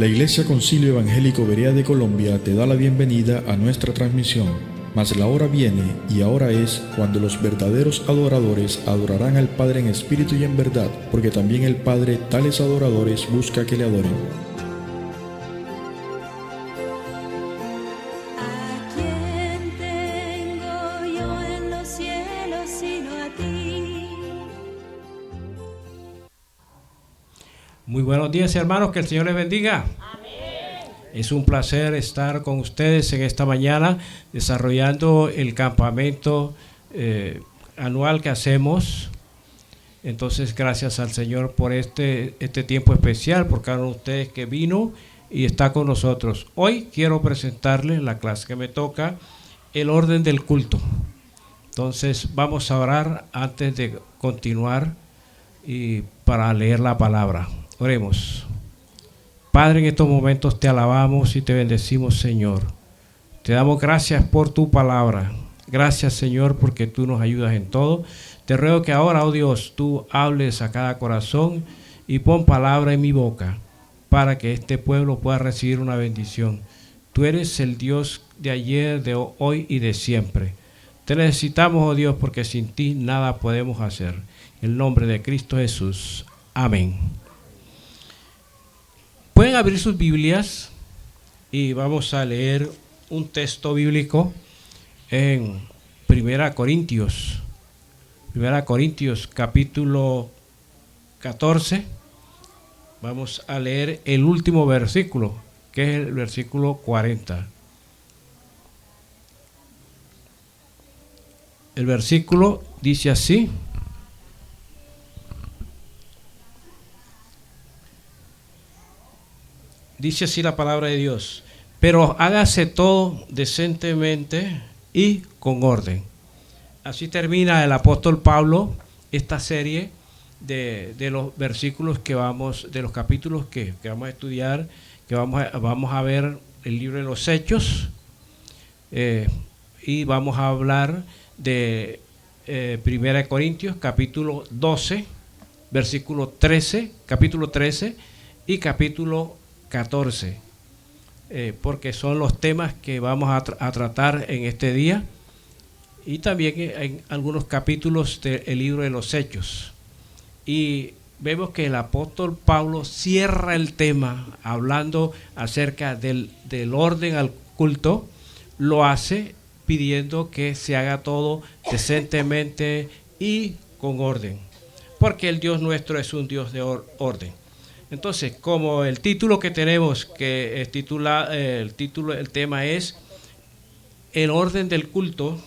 La Iglesia Concilio Evangélico Berea de Colombia te da la bienvenida a nuestra transmisión. Mas la hora viene, y ahora es, cuando los verdaderos adoradores adorarán al Padre en espíritu y en verdad, porque también el Padre tales adoradores busca que le adoren. ¿A quién tengo yo en los cielos sino a ti? Muy buenos días, hermanos, que el Señor les bendiga. Es un placer estar con ustedes en esta mañana desarrollando el campamento anual que hacemos. Entonces, gracias al Señor por este tiempo especial, por cada uno de ustedes que vino y está con nosotros. Hoy quiero presentarles la clase que me toca, el orden del culto. Entonces, vamos a orar antes de continuar y para leer la palabra. Oremos. Padre, en estos momentos te alabamos y te bendecimos, Señor. Te damos gracias por tu palabra. Gracias, Señor, porque tú nos ayudas en todo. Te ruego que ahora, oh Dios, tú hables a cada corazón y pon palabra en mi boca para que este pueblo pueda recibir una bendición. Tú eres el Dios de ayer, de hoy y de siempre. Te necesitamos, oh Dios, porque sin ti nada podemos hacer. En el nombre de Cristo Jesús. Amén. Pueden abrir sus Biblias y vamos a leer un texto bíblico en 1 Corintios. 1 Corintios capítulo 14. Vamos a leer el último versículo, que es el versículo 40. El versículo dice así. Dice así la palabra de Dios: pero hágase todo decentemente y con orden. Así termina el apóstol Pablo esta serie de los versículos que de los capítulos que vamos a estudiar, que vamos a ver el libro de los Hechos, y vamos a hablar de 1 Corintios capítulo 12, versículo 13, capítulo 13 y capítulo 14, porque son los temas que vamos a tratar en este día, y también en algunos capítulos del libro de los Hechos. Y vemos que el apóstol Pablo cierra el tema hablando acerca del orden al culto. Lo hace pidiendo que se haga todo decentemente y con orden, porque el Dios nuestro es un Dios de orden. Entonces, como el título que tenemos, que el tema es el orden del culto,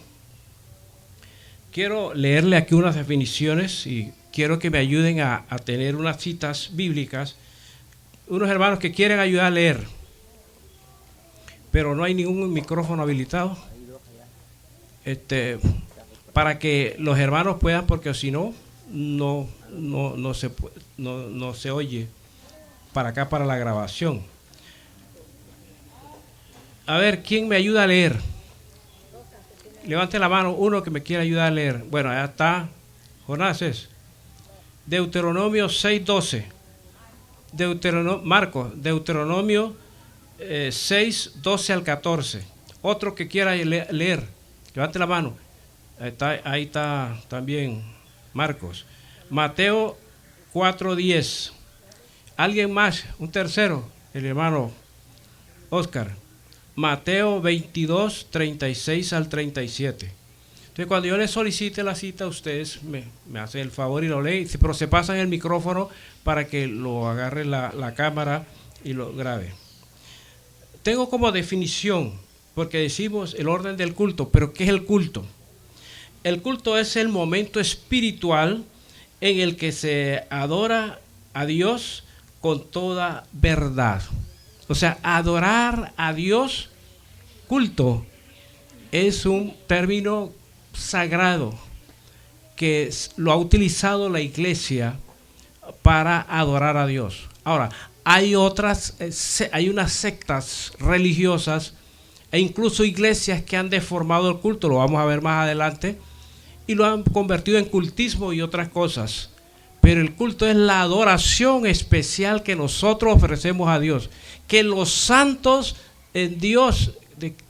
quiero leerle aquí unas definiciones y quiero que me ayuden a tener unas citas bíblicas. Unos hermanos que quieren ayudar a leer, pero no hay ningún micrófono habilitado, para que los hermanos puedan, porque si no se oye para acá, para la grabación. A ver, ¿quién me ayuda a leer? Levante la mano uno que me quiera ayudar a leer. Bueno, allá está Jonás. Deuteronomio 6:12. Deuteronomio 6:12 al 14. Otro que quiera leer, levante la mano. Ahí está también Marcos. Mateo 4:10. ¿Alguien más? Un tercero, el hermano Oscar. Mateo 22:36 al 37. Entonces, cuando yo les solicite la cita, ustedes me hacen el favor y lo leen, pero se pasan el micrófono para que lo agarre la cámara y lo grabe. Tengo como definición, porque decimos el orden del culto, pero ¿qué es el culto? El culto es el momento espiritual en el que se adora a Dios con toda verdad. O sea, adorar a Dios, culto, es un término sagrado que lo ha utilizado la iglesia para adorar a Dios. Ahora, hay unas sectas religiosas e incluso iglesias que han deformado el culto, lo vamos a ver más adelante, y lo han convertido en cultismo y otras cosas. pero el culto es la adoración especial que nosotros ofrecemos a Dios, que los santos en Dios,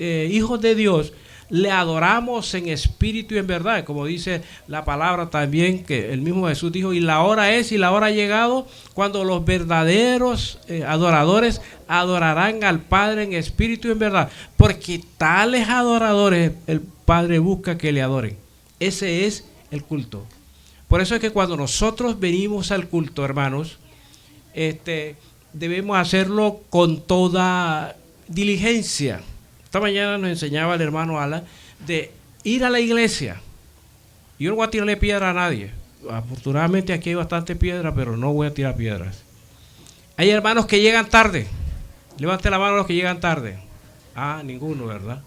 hijos de Dios, le adoramos en espíritu y en verdad, como dice la palabra también, que el mismo Jesús dijo, y la hora es y la hora ha llegado cuando los verdaderos adoradores adorarán al Padre en espíritu y en verdad, porque tales adoradores el Padre busca que le adoren. Ese es el culto. Por eso es que cuando nosotros venimos al culto, hermanos, debemos hacerlo con toda diligencia. Esta mañana nos enseñaba el hermano Alan de ir a la iglesia. Yo no voy a tirarle piedra a nadie. Afortunadamente aquí hay bastante piedra, pero no voy a tirar piedras. Hay hermanos que llegan tarde. Levante la mano los que llegan tarde. Ah, ninguno, ¿verdad?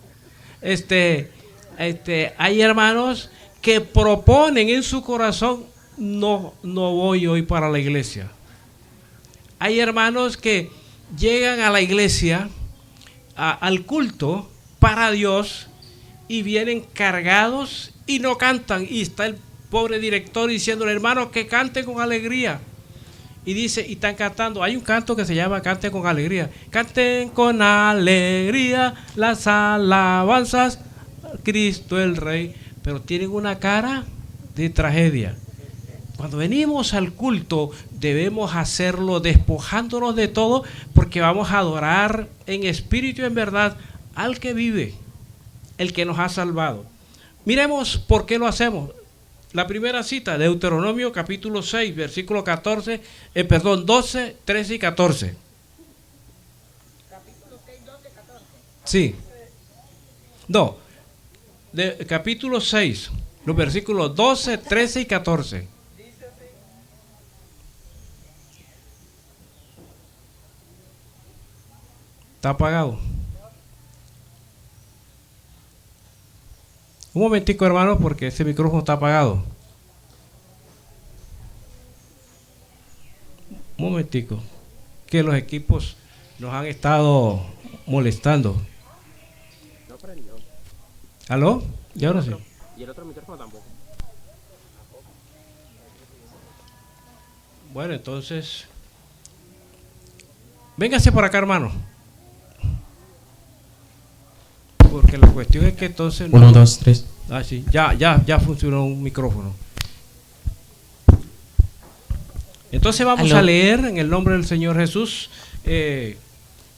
Hay hermanos que proponen en su corazón, no voy hoy para la iglesia. Hay hermanos que llegan a la iglesia, al culto para Dios, y vienen cargados y no cantan, y está el pobre director diciéndole, hermanos, que canten con alegría, y dice, y están cantando. Hay un canto que se llama Canten con Alegría. Canten con alegría las alabanzas a Cristo el Rey, pero tienen una cara de tragedia. Cuando venimos al culto debemos hacerlo despojándonos de todo, porque vamos a adorar en espíritu y en verdad al que vive, el que nos ha salvado. Miremos por qué lo hacemos. La primera cita, Deuteronomio capítulo 6, versículo 12, 13 y 14. Capítulo 6, 12, 14. Sí. No, capítulo 6, los versículos 12, 13 y 14. Está apagado. Un momentico, hermano, porque ese micrófono está apagado. Un momentico, que los equipos nos han estado molestando. No prendió. ¿Aló? ¿Y ahora sí? Y el otro micrófono tampoco. Bueno, entonces, véngase por acá, hermano. Porque la cuestión es que entonces... 1, 2, 3. Ah, sí, ya funcionó un micrófono. Entonces vamos a leer en el nombre del Señor Jesús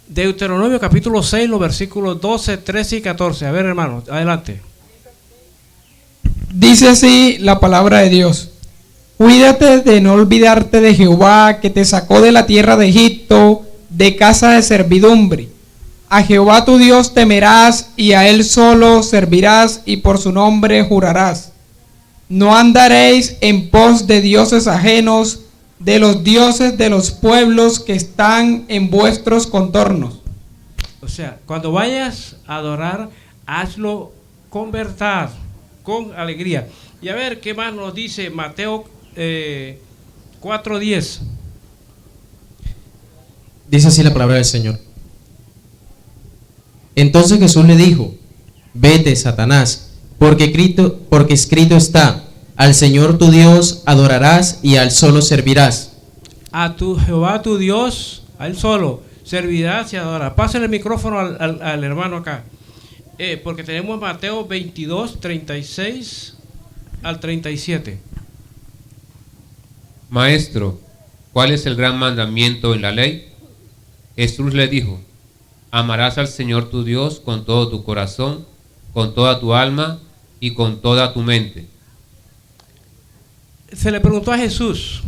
Deuteronomio capítulo 6, los versículos 12, 13 y 14. A ver, hermano, adelante. Dice así la palabra de Dios: cuídate de no olvidarte de Jehová, que te sacó de la tierra de Egipto, de casa de servidumbre. A Jehová tu Dios temerás, y a él solo servirás, y por su nombre jurarás. No andaréis en pos de dioses ajenos, de los dioses de los pueblos que están en vuestros contornos. O sea, cuando vayas a adorar, hazlo con verdad, con alegría. Y a ver qué más nos dice Mateo 4:10. Dice así la palabra del Señor. Entonces Jesús le dijo: vete, Satanás, porque escrito está: al Señor tu Dios adorarás y a él solo servirás. A tu Jehová tu Dios, a él solo servirás y adorarás. Pásale el micrófono al hermano acá, porque tenemos Mateo 22, 36 al 37. Maestro, ¿cuál es el gran mandamiento en la ley? Jesús le dijo: amarás al Señor tu Dios con todo tu corazón, con toda tu alma y con toda tu mente. Se le preguntó a Jesús,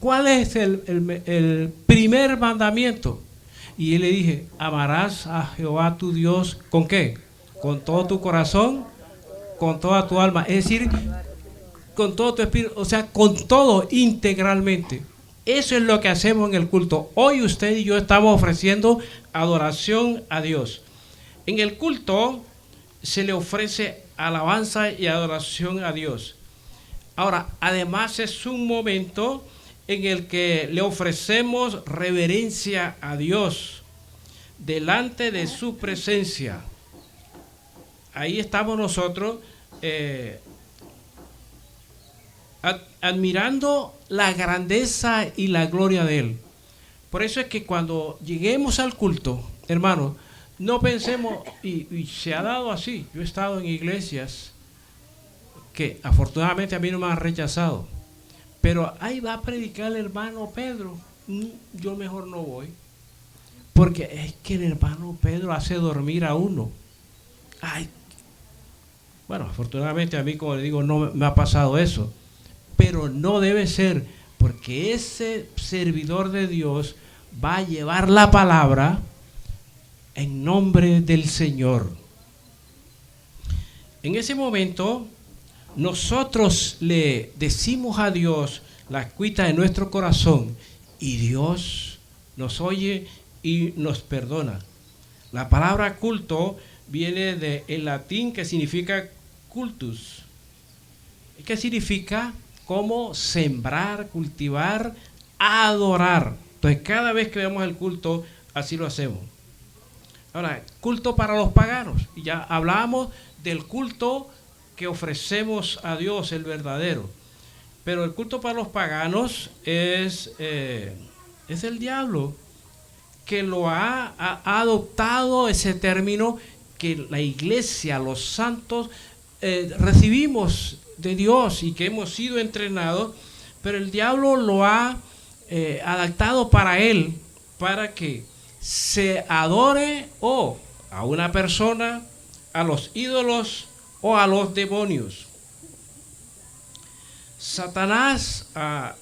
¿cuál es el primer mandamiento? Y él le dije, amarás a Jehová tu Dios, ¿con qué? Con todo tu corazón, con toda tu alma, es decir, con todo tu espíritu, o sea, con todo integralmente. Eso es lo que hacemos en el culto. Hoy usted y yo estamos ofreciendo adoración a Dios. En el culto se le ofrece alabanza y adoración a Dios. Ahora, además es un momento en el que le ofrecemos reverencia a Dios delante de su presencia. Ahí estamos nosotros admirando la grandeza y la gloria de Él. Por eso es que cuando lleguemos al culto, hermanos, no pensemos, y se ha dado así, yo he estado en iglesias que afortunadamente a mí no me han rechazado, pero ahí va a predicar el hermano Pedro, yo mejor no voy, porque es que el hermano Pedro hace dormir a uno. Ay, bueno, afortunadamente a mí, como le digo, no me ha pasado eso, pero no debe ser, porque ese servidor de Dios va a llevar la palabra en nombre del Señor. En ese momento, nosotros le decimos a Dios las cuitas de nuestro corazón y Dios nos oye y nos perdona. La palabra culto viene del latín que significa cultus, que significa como sembrar, cultivar, adorar. Entonces cada vez que vemos el culto, así lo hacemos. Ahora, culto para los paganos. Y ya hablábamos del culto que ofrecemos a Dios, el verdadero. Pero el culto para los paganos es el diablo, que lo ha adoptado ese término que la iglesia, los santos, recibimos de Dios y que hemos sido entrenados, pero el diablo lo ha adaptado para él, para que se adore o a una persona, a los ídolos o a los demonios. Satanás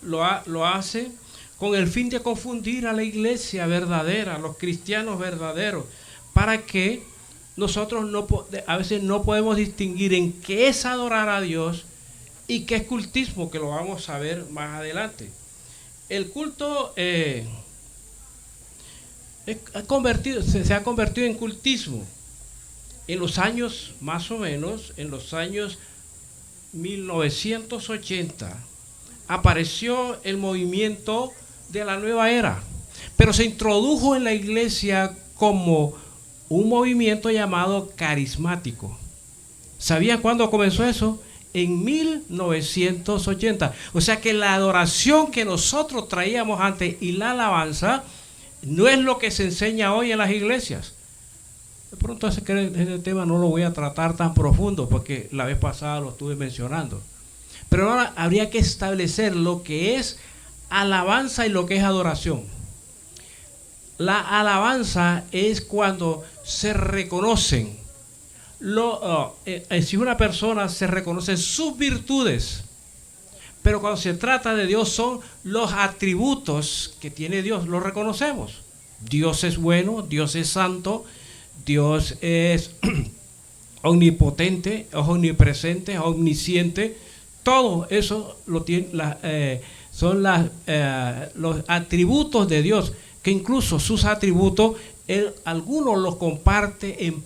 lo hace con el fin de confundir a la iglesia verdadera, a los cristianos verdaderos, para que nosotros a veces no podemos distinguir en qué es adorar a Dios y qué es cultismo, que lo vamos a ver más adelante. El culto se ha convertido en cultismo en los años, más o menos, en los años 1980, apareció el movimiento de la nueva era, pero se introdujo en la iglesia como un movimiento llamado carismático. ¿Sabían cuándo comenzó eso? En 1980. O sea que la adoración que nosotros traíamos antes y la alabanza no es lo que se enseña hoy en las iglesias. De pronto ese tema no lo voy a tratar tan profundo porque la vez pasada lo estuve mencionando. Pero ahora habría que establecer lo que es alabanza y lo que es adoración. La alabanza es cuando se reconocen, si una persona se reconoce sus virtudes, pero cuando se trata de Dios son los atributos que tiene Dios, los reconocemos. Dios es bueno, Dios es santo, Dios es omnipotente, es omnipresente, es omnisciente. Todo eso lo tiene, son los atributos de Dios, que incluso sus atributos, algunos los comparte en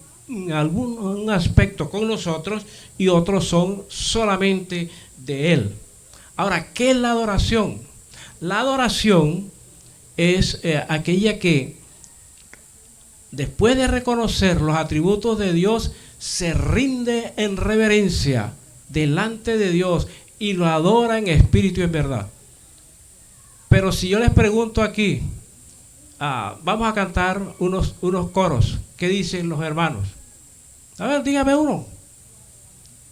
algún aspecto con nosotros y otros son solamente de Él. Ahora, ¿qué es la adoración? La adoración es aquella que, después de reconocer los atributos de Dios, se rinde en reverencia delante de Dios y lo adora en espíritu y en verdad. Pero si yo les pregunto aquí, vamos a cantar unos coros, ¿qué dicen los hermanos? A ver, dígame uno.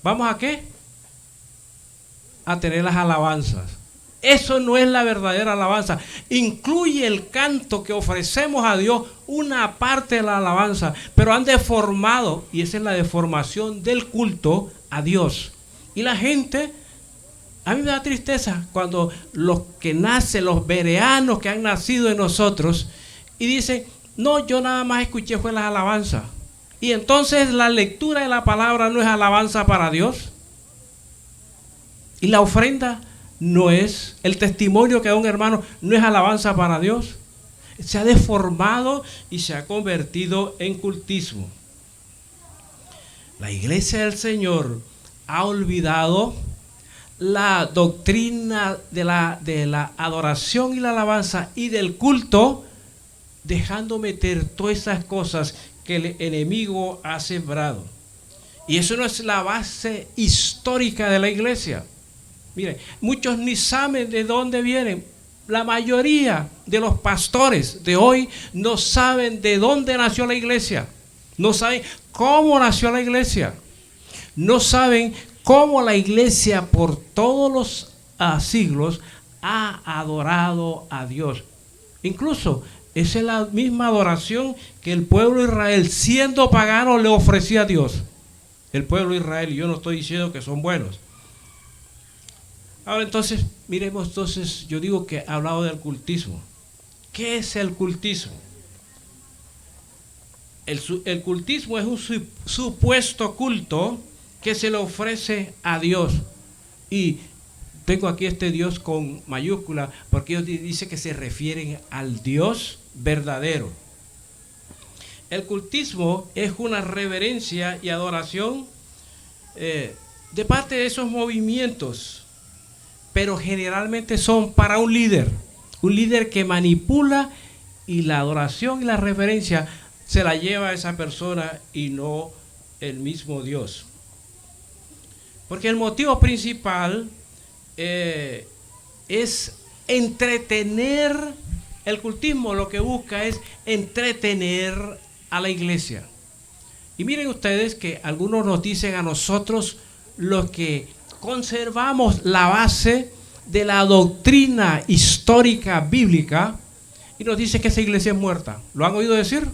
¿Vamos a qué? A tener las alabanzas. Eso no es la verdadera alabanza. Incluye el canto que ofrecemos a Dios, una parte de la alabanza, pero han deformado, y esa es la deformación del culto a Dios. Y la gente, a mí me da tristeza cuando los que nacen, los bereanos que han nacido en nosotros, y dicen, no, yo nada más escuché fue las alabanzas. Y entonces la lectura de la palabra no es alabanza para Dios. Y la ofrenda no es, el testimonio que da un hermano no es alabanza para Dios. Se ha deformado y se ha convertido en cultismo. La iglesia del Señor ha olvidado la doctrina de la adoración y la alabanza y del culto, dejando meter todas esas cosas que el enemigo ha sembrado. Y eso no es la base histórica de la iglesia. Mire, muchos ni saben de dónde vienen. La mayoría de los pastores de hoy no saben de dónde nació la iglesia. No saben cómo nació la iglesia. No saben cómo la iglesia por todos los siglos ha adorado a Dios. Incluso esa es la misma adoración que el pueblo de Israel, siendo pagano, le ofrecía a Dios. El pueblo de Israel, y yo no estoy diciendo que son buenos. Ahora entonces, miremos entonces, yo digo que he hablado del cultismo. ¿Qué es el cultismo? El cultismo es un supuesto culto que se le ofrece a Dios. Y tengo aquí este Dios con mayúscula porque Dios dice que se refieren al Dios verdadero. El cultismo es una reverencia y adoración de parte de esos movimientos, pero generalmente son para un líder que manipula, y la adoración y la reverencia se la lleva a esa persona y no el mismo Dios. Porque el motivo principal es entretener. El cultismo lo que busca es entretener a la iglesia. Y miren ustedes que algunos nos dicen a nosotros, los que conservamos la base de la doctrina histórica bíblica, y nos dice que esa iglesia es muerta. ¿Lo han oído decir?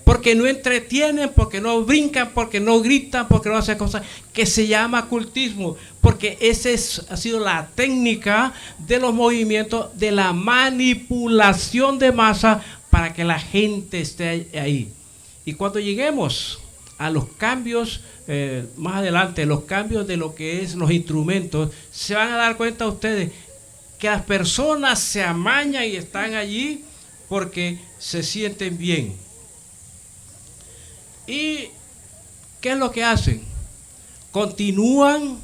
Porque no entretienen, porque no brincan, porque no gritan, porque no hacen cosas, que se llama cultismo, porque esa ha sido la técnica de los movimientos de la manipulación de masa para que la gente esté ahí. Y cuando lleguemos a los cambios, más adelante, los cambios de lo que es los instrumentos, se van a dar cuenta ustedes que las personas se amañan y están allí porque se sienten bien. ¿Y qué es lo que hacen? Continúan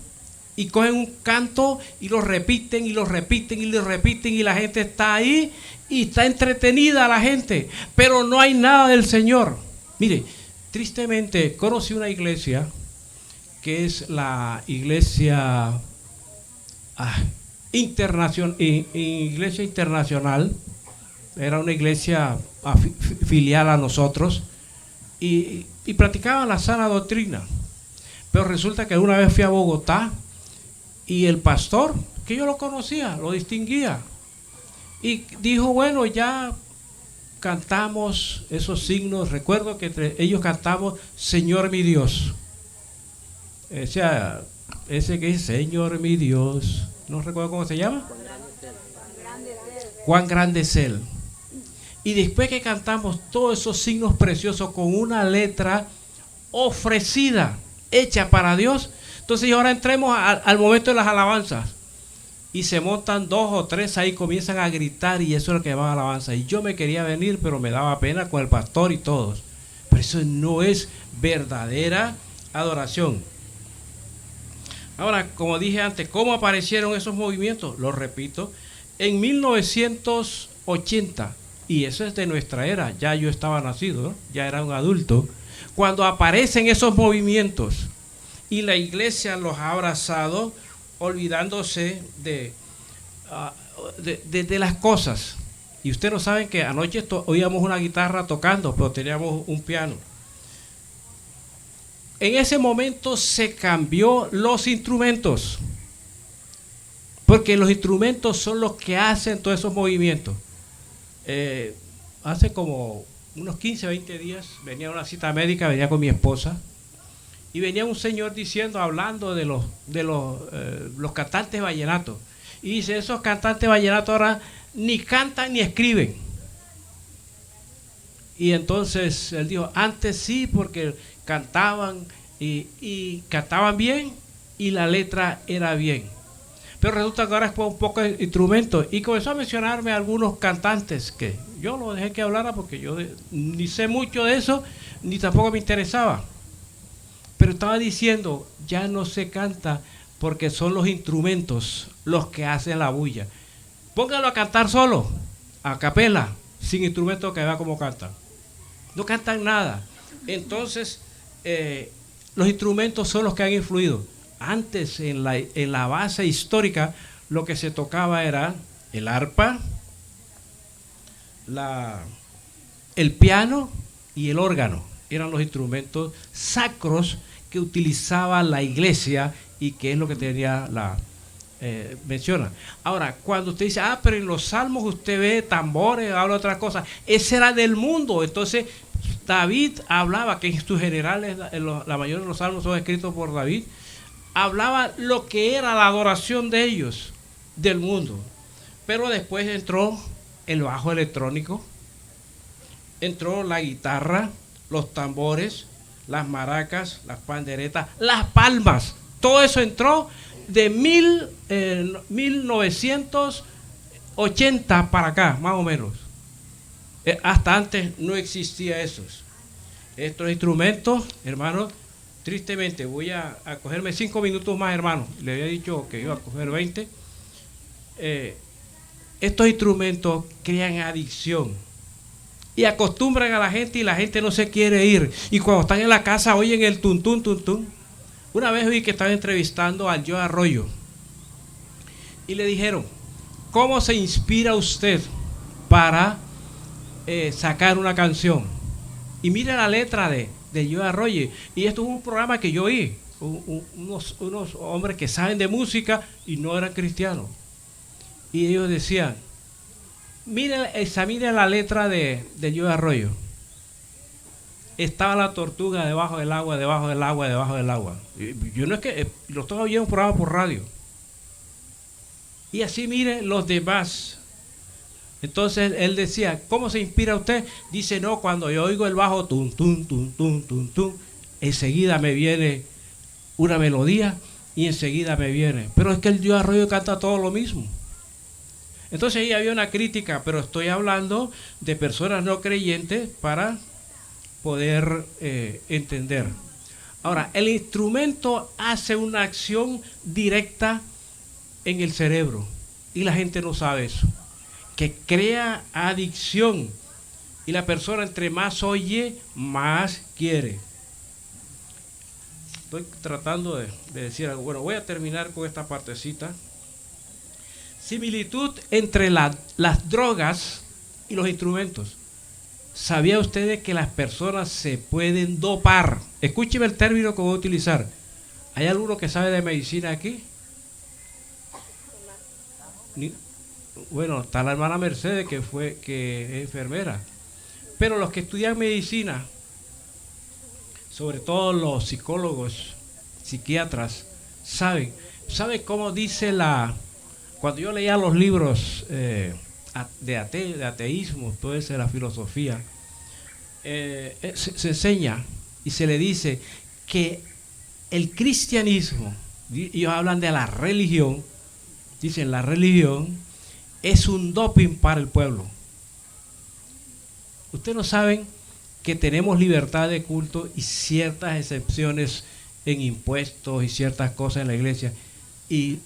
y cogen un canto y lo repiten y lo repiten y lo repiten, y la gente está ahí y está entretenida la gente, pero no hay nada del Señor. Mire, tristemente conocí una iglesia que es la iglesia iglesia internacional. Era una iglesia filial a nosotros. Y practicaban la sana doctrina. Pero resulta que una vez fui a Bogotá y el pastor, que yo lo conocía, lo distinguía, y dijo, bueno, ya cantamos esos signos. Recuerdo que entre ellos cantamos Señor mi Dios. Ese que es Señor mi Dios, no recuerdo cómo se llama. Cuán grande es Él. Y después que cantamos todos esos signos preciosos con una letra ofrecida, hecha para Dios, entonces ahora entremos al momento de las alabanzas. Y se montan 2 o 3 ahí, comienzan a gritar, y eso es lo que llama alabanza. Y yo me quería venir, pero me daba pena con el pastor y todos. Pero eso no es verdadera adoración. Ahora, como dije antes, ¿cómo aparecieron esos movimientos? Lo repito, en 1980. Y eso es de nuestra era, ya yo estaba nacido, ¿no? Ya era un adulto, cuando aparecen esos movimientos y la iglesia los ha abrazado, olvidándose de las cosas. Y ustedes no saben que anoche oíamos una guitarra tocando, pero teníamos un piano. En ese momento se cambió los instrumentos, porque los instrumentos son los que hacen todos esos movimientos. Hace como unos 15 o 20 días venía a una cita médica, venía con mi esposa, y venía un señor diciendo, hablando de los cantantes vallenatos, y dice, esos cantantes vallenatos ahora ni cantan ni escriben. Y entonces él dijo, antes sí, porque cantaban y cantaban bien y la letra era bien. Pero resulta que ahora es un poco de instrumento. Y comenzó a mencionarme algunos cantantes que yo lo dejé que hablara porque yo ni sé mucho de eso, ni tampoco me interesaba. Pero estaba diciendo, ya no se canta porque son los instrumentos los que hacen la bulla. Póngalo a cantar solo, a capela, sin instrumento, que vea cómo cantan. No cantan nada. Entonces, los instrumentos son los que han influido. Antes, en la base histórica, lo que se tocaba era el arpa, el piano y el órgano. Eran los instrumentos sacros que utilizaba la iglesia y que es lo que tenía menciona. Ahora, cuando usted dice, pero en los salmos usted ve tambores, habla de otras cosas, ese era del mundo. Entonces, David hablaba, que en sus generales, la mayoría de los salmos son escritos por David, hablaba lo que era la adoración de ellos, del mundo. Pero después entró el bajo electrónico, entró la guitarra, los tambores, las maracas, las panderetas, las palmas. Todo eso entró de 1980 para acá, más o menos. Hasta antes no existía esos. Estos instrumentos, hermanos, tristemente, voy a cogerme 5 minutos más, hermano. Le había dicho que iba a coger 20. Estos instrumentos crean adicción y acostumbran a la gente y la gente no se quiere ir. Y cuando están en la casa oyen el tuntún, tuntún. Una vez vi que estaba entrevistando al Joe Arroyo y le dijeron, ¿cómo se inspira usted para sacar una canción? Y mire la letra de Joe Arroyo. Y esto es un programa que yo oí, unos hombres que saben de música y no eran cristianos. Y ellos decían, examine la letra de Joe Arroyo. Estaba la tortuga debajo del agua, debajo del agua, debajo del agua. Yo no es que lo estoy oyendo un programa por radio. Y así mire los demás. Entonces él decía, ¿cómo se inspira usted? Dice, no, cuando yo oigo el bajo, tum, tum, tum, tum, tum, tum, enseguida me viene una melodía y enseguida me viene. Pero es que el Joe Arroyo canta todo lo mismo. Entonces ahí había una crítica, pero estoy hablando de personas no creyentes para poder entender. Ahora, el instrumento hace una acción directa en el cerebro y la gente no sabe eso, que crea adicción y la persona entre más oye, más quiere. Estoy tratando de decir algo. Bueno, voy a terminar con esta partecita. Similitud entre las drogas y los instrumentos. ¿Sabía ustedes que las personas se pueden dopar? Escúcheme el término que voy a utilizar. ¿Hay alguno que sabe de medicina aquí? Bueno, está la hermana Mercedes que es enfermera. Pero los que estudian medicina, sobre todo los psicólogos, psiquiatras, saben cómo dice cuando yo leía los libros de ateísmo, todo eso de la filosofía, se enseña y se le dice que el cristianismo, ellos hablan de la religión, dicen la religión es un doping para el pueblo. Ustedes no saben que tenemos libertad de culto y ciertas excepciones en impuestos y ciertas cosas en la iglesia, y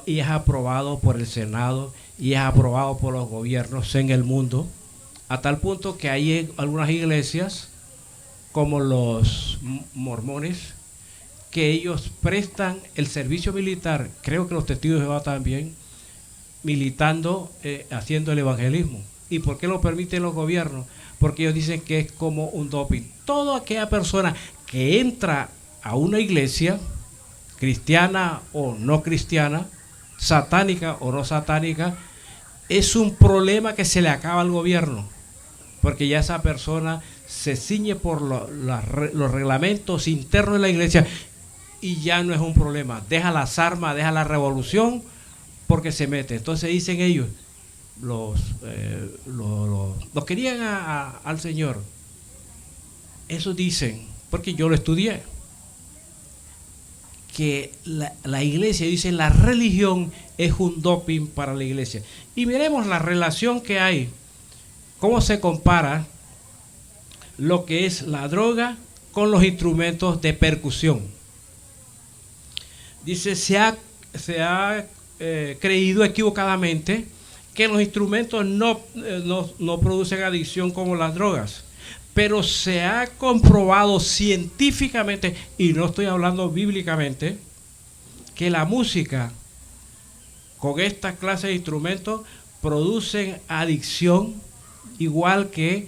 es aprobado por el Senado y es aprobado por los gobiernos en el mundo, a tal punto que hay algunas iglesias como los mormones que ellos prestan el servicio militar, creo que los testigos de Jehová también, militando, haciendo el evangelismo. ¿Y por qué lo permiten los gobiernos? Porque ellos dicen que es como un doping. Toda aquella persona que entra a una iglesia, cristiana o no cristiana, satánica o no satánica, es un problema que se le acaba al gobierno, porque ya esa persona se ciñe por los reglamentos internos de la iglesia y ya no es un problema. Deja las armas, deja la revolución, porque se mete. Entonces dicen ellos, los querían al Señor. Eso dicen, porque yo lo estudié, que la iglesia, dice, la religión es un doping para la iglesia. Y miremos la relación que hay, cómo se compara lo que es la droga con los instrumentos de percusión. Dice, se ha creído equivocadamente que los instrumentos no producen adicción como las drogas, pero se ha comprobado científicamente, y no estoy hablando bíblicamente, que la música con esta clase de instrumentos producen adicción igual que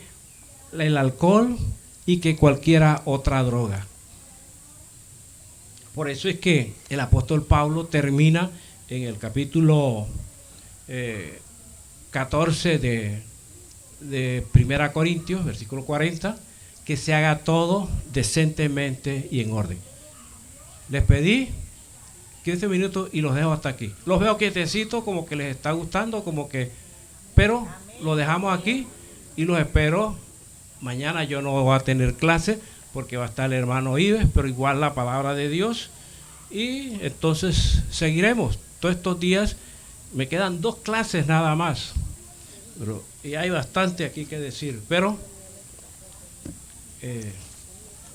el alcohol y que cualquiera otra droga. Por eso es que el apóstol Pablo termina en el capítulo 14 de 1 Corintios, versículo 40, que se haga todo decentemente y en orden. Les pedí 15 minutos y los dejo hasta aquí. Los veo quietecitos, como que les está gustando, pero lo dejamos aquí y los espero. Mañana yo no voy a tener clase porque va a estar el hermano Ives, pero igual la palabra de Dios. Y entonces seguiremos. Todos estos días me quedan 2 clases nada más. Y hay bastante aquí que decir, pero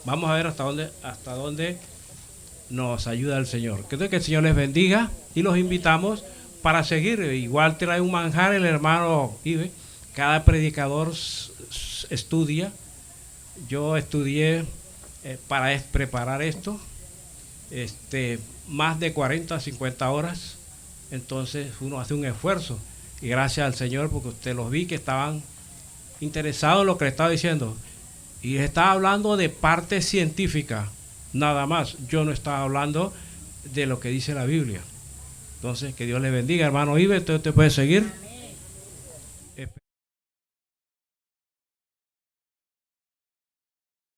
vamos a ver hasta dónde nos ayuda el Señor. Creo que el Señor les bendiga y los invitamos para seguir. Igual trae un manjar el hermano Ibe. Cada predicador estudia. Yo estudié para preparar esto más de 40 a 50 horas. Entonces uno hace un esfuerzo. Y gracias al Señor, porque usted los vi que estaban interesados en lo que le estaba diciendo. Y estaba hablando de parte científica, nada más. Yo no estaba hablando de lo que dice la Biblia. Entonces, que Dios le bendiga, hermano Ibe. Usted puede seguir.